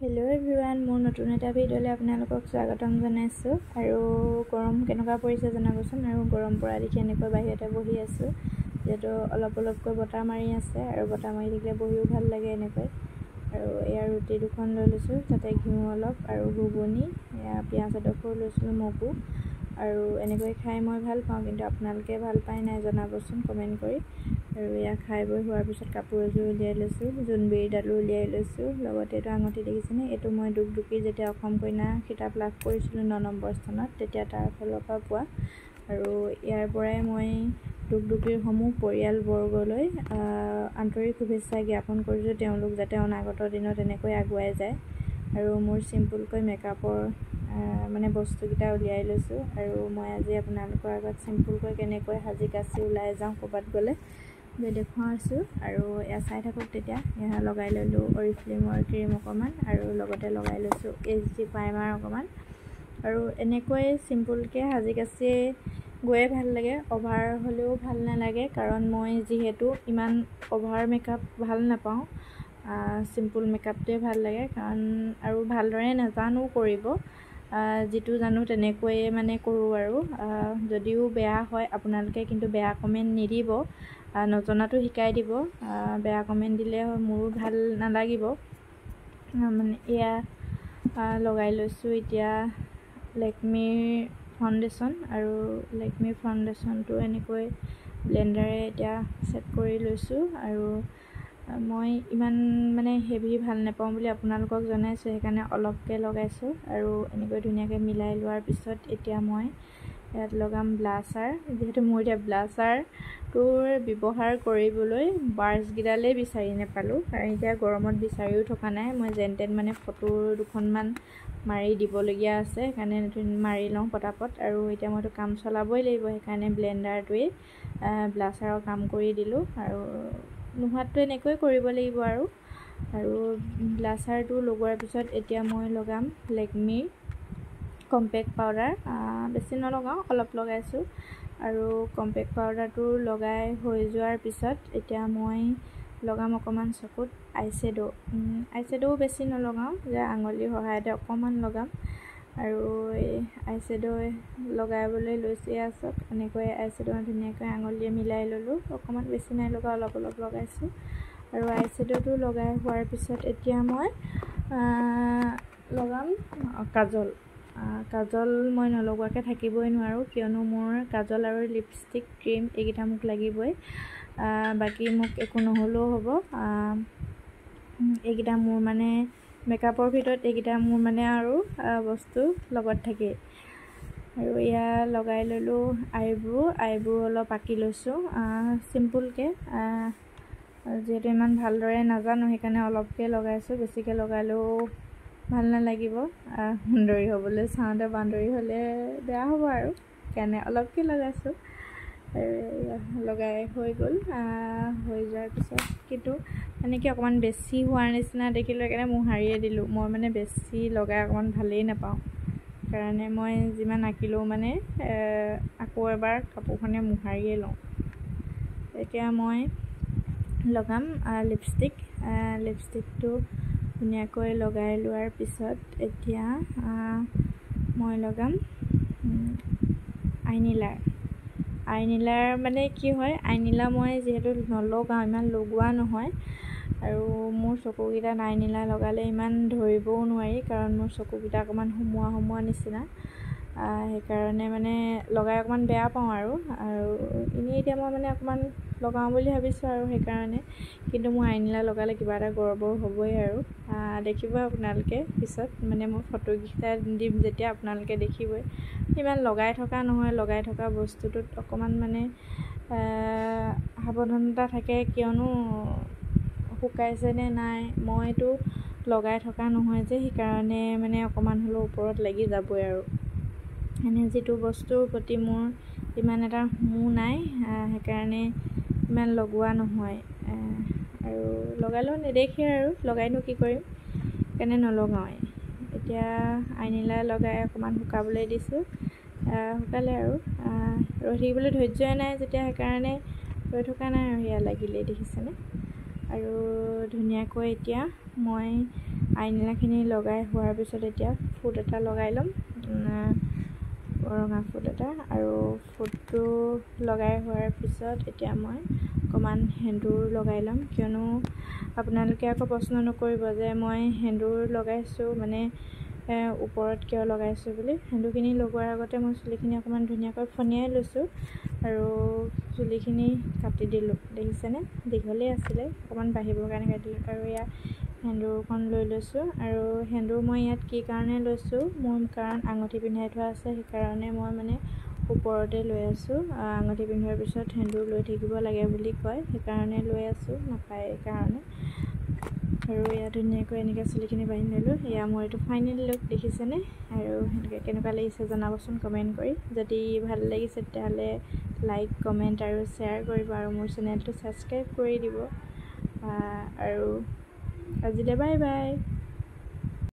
Hello everyone मोर नतुन एटा भिडिओले आपनालोকক स्वागतम जनाइছো আৰু গৰম কেনেকুৱা পৰিছে জনাবচোন আৰু গৰম পৰা দেখি এনেকৈ বাহিৰতে বহি আছো যেটো অলপকৈ বতাহ মাৰি আছে আৰু বতাহ মাৰি থাকিলে বহিও ভাল লাগে এনেকৈ আৰু এয়া ৰুটি দুখন লৈ লৈছো তাতে ঘিউ অলপ আৰু ঘুগুনি এয়া পিয়াজ এডোখৰ লৈছো মগু আৰু এনেকৈ খাই মই ভাল পাওঁ কিন্তু আপোনালোকে ভাল পায় নাই জনাবচোন কমেন্ট কৰি আৰু এয়া খাই বৈ হোৱাৰ পিছত কাপোৰ এযোৰ উলিয়াই লৈছো জোনবিৰি ডালো উলিয়াই লৈছো লগতে এটো আঙঠি দেখিছেনে এটো মই দুগদুকি যেতিয়া অসম কইনা কিতাপ লাভ কৰিছিলো 9 নম্বৰ স্থানত তেতিয়া তাৰ ফলৰ পৰা পোৱা আৰু ইয়াৰ পৰাই মই দুগদুকিৰ সমূহ পৰিয়াল বৰ্গলৈ আন্তৰিক শুভেচ্ছা জ্ঞাপন কৰিছো তেওঁলোক যাতে অনাগত দিনত এনেকৈ আগুৱাই যায় আৰু মোৰ সিম্পলকৈ মেকআপৰ মানে বস্তু কিটা উলিয়াই লৈছো আৰু মই আজি আপোনালোকৰ আগত সিম্পলকৈ কেনেকৈ হাজি কাচি উলাই যাওঁ কবাত গলে দেখুৱাইছো আৰু এয়া চাই থাকক তেতিয়া এয়া লগাই ললো অৰিফ্লেমৰ ক্ৰীম অকমান আৰু লগতে লগাই লৈছো এইচডি প্ৰাইমাৰ অকমান আৰু এনেকৈ সিম্পলকে হাজি কাচি গয়ে ভাল লাগে অভাৰ হলেও ভাল নালাগে কাৰণ মই যেহেতু ইমান অভাৰ মেকআপ ভাল নাপাওঁ সিম্পল মেকআপটোৱে ভাল লাগে কাৰণ আৰু ভালদৰে নাজানো কৰিব যেটো জানো তেনেকৈ মানে কৰো আৰু যদিও বেয়া হয় আপোনালোকে কিন্তু বেয়া কমেন্ট নিদিব নজনাটো শিকাই দিব বেয়া কমেন্ট দিলে মোৰো ভাল নালাগিব মানে এয়া লগাই লৈছো এতিয়া লেকমি ফাউন্ডেশন আৰু লেকমি ফাউন্ডেশনটো এনেকৈ ব্লেন্ডাৰে এতিয়া সেট কৰি লৈছো আৰু মই ইমান মানে হেভি ভাল নাপাওঁ বুলি আপোনালোকক জনাইছো সেইকাৰণে অলপকে লগাইছো আৰু এনেকৈ ধুনিয়াকৈ মিলাই লোৱাৰ পিছত এতিয়া মই ইয়াত লগাম ব্লাছাৰ যেহেতু মোৰ এতিয়া ব্লাছাৰ তোৰ ব্যৱহাৰ কৰিবলৈ বাৰ্ছ গিডালে বিচাৰি নেপালো কাৰণ এতিয়া গৰমত বিচাৰিও থকা নাই মই জেনটেন মানে ফটো দুখনমান মাৰি দিবলগীয়া আছে সেইকাৰণে মাৰি লওঁ পটাপট আৰু এতিয়া মইতো কাম চলাবই লাগিব সেইকাৰণে ব্লেন্ডাৰটোৱে ব্লাছাৰৰ কাম কৰি দিলো আৰু নোহাতটো এনেকৈ কৰিব লাগিব আৰু ব্লাছাৰটো লগোৱাৰ পিছত এতিয়া মই লগাম লেকমি কম্পেক্ট পাউডাৰ বেছি নলগাও অলপ লগাইছো আৰু কম্পেক্ট পাউডাৰটো লগাই হৈ যোৱাৰ পিছত এতিয়া মই লগাম অকমান চকুত আইশ্যাডো বেছি নলগাও যে আঙুলিৰ সহায়তে অকমান লগাম আৰু আইশ্যাডো লগাবলৈ লৈছে আসক এনেকৈ আইশ্যাডো ধুনিয়াকৈ আঙুলিয়ে মিলাই ললো অকমান বেছি নাই লগা অলপ লগাইছো আৰু আইশ্যাডোটো লগাই হোৱাৰ পিছত এতিয়া মই লগাম কাজল মই নলগোৱাকে থাকিবই নোৱাৰো কিয়নো মোৰ কাজল আৰু লিপষ্টিক ক্ৰীম এগিটা মোক লাগিবই বাকি মোক একো নহলেও হ'ব এগিটা মোৰ মানে মেকআপৰ ভিতৰত এগিটা মোৰ মানে আৰু বস্তু লগত থাকে আৰু ইয়া লগাই ললো আইব্ৰো অলপ আঁকি লৈছো সিম্পলকে যেটো ইমান ভালদৰে নাজানো সেইকাৰণে অলপকে লগাইছো বেছিকে লগালেও ভাল নালাগিব সুন্দৰী হ'বলৈ চাওঁতে বান্দৰী হলে বেয়া হ'ব আৰু কেনে অলপকে লগাইছো লগাই হৈ গল হৈ যোৱাৰ পিছত কিন্তু মানে কি অকমান বেছি হোৱাৰ নিচিনা দেখিলো কাৰণে মই হাৰিয়ে দিলো মই মানে বেছি লগাই অকমান ভালেই নাপাওঁ কাৰণে মই যিমান আঁকিলো মানে আকৌ এবাৰ কাপোৰখনে মুহাৰিয়ে লওঁ এতিয়া মই লগাম লিপষ্টিকটো ধুনিয়াকৈ লগাই লোৱাৰ পিছত এতিয়া মই লগাম আইনিলাৰ মানে কি হয় আইনিলা মই যেহেতু নলগাও ইমান লগোৱা নহয় আৰু মোৰ চকুকিটা আইনিলা লগালে ইমান ধৰিবও নোৱাৰি কাৰণ মোৰ চকুকিটা অকমান হুমুৱা নিচিনা সেইকাৰণে মানে লগাই অকমান বেয়া পাওঁ আৰু ইনি এতিয়া মই মানে অকমান লগাও বুলি ভাবিছো আৰু সেইকাৰণে কিন্তু মই আইনিলা লগালে কিবা এটা গৰবৰ হ'বই আৰু দেখিব আপোনালোকে পিছত মানে মই ফটো কিটা দিম যেতিয়া আপোনালোকে দেখিবই ইমান লগাই থকা নহয় লগাই থকা বস্তুটোত অকমান মানে সাৱধানতা থাকে কিয়নো শুকাইছে নে নাই মইতো লগাই থকা নহয় যে সেইকাৰণে মানে অকমান হলো ওপৰত লাগি যাবই আৰু এনে যেটো বস্তুৰ প্ৰতি মোৰ ইমান এটা মু নাই সেইকাৰণে ইমান লগোৱা নহয় আৰু লগালেও নেদেখে আৰু লগাইনো কি কৰিম কেনে নলগাওই এতিয়া আইনিলা লগাই অকমান শুকাবলৈ দিছো শুকালে আৰু ৰৈ থাকিবলৈ ধৈৰ্য্য নাই যেতিয়া সেইকাৰণে ৰৈ থকা নাই আৰু ইয়া লাগিলে দেখিছেনে আৰু ধুনিয়াকৈ এতিয়া মই আইনাখিনি লগাই হোৱাৰ পিছত এতিয়া ফুট এটা লগাই ল'ম, ৰঙা ফুট এটা। আৰু ফুটটো লগাই হোৱাৰ পিছত এতিয়া মই অকণমান সেন্দুৰ লগাই ল'ম, কিয়নো আপোনালোকে আকৌ প্ৰশ্ন নকৰিব যে মই সেন্দুৰ লগাইছোঁ মানে ওপৰত কিয় লগাইছোঁ বুলি। সেন্দুৰখিনি লগোৱাৰ আগতে মই চুলিখিনি অকণমান ধুনীয়াকৈ ফনিয়াই লৈছোঁ আৰু চুলিখিনি কাটি দিলোঁ। দেখিছেনে, দীঘলেই আছিলে, অকণমান বাঢ়িবৰ কাৰণে কাটি দিলোঁ। আৰু ইয়াত সেন্দুৰখন লৈ লৈছোঁ। আৰু সেন্দুৰ মই ইয়াত কি কাৰণে লৈছোঁ, মোৰ কাৰণ আঙুঠি পিন্ধাই থোৱা আছে, সেইকাৰণে মই মানে ওপৰতে লৈ আছোঁ। আঙুঠি পিন্ধোৱাৰ পিছত সেন্দুৰ লৈ থাকিব লাগে বুলি কয়, সেইকাৰণে লৈ আছোঁ, নাপায় কাৰণে। আৰু এয়া ধুনীয়াকৈ এনেকৈ চুলিখিনি বান্ধি ল'লোঁ। এয়া মোৰ এইটো ফাইনেল লুক, দেখিছেনে। আৰু সেনেকৈ কেনেকুৱা লাগিছে জনাবচোন কমেণ্ট কৰি। যদি ভাল লাগিছে তেতিয়াহ'লে লাইক, কমেণ্ট আৰু শ্বেয়াৰ কৰিব, আৰু মোৰ চেনেলটো ছাবস্ক্ৰাইব কৰি দিব। আৰু আজিলৈ বাই বাই।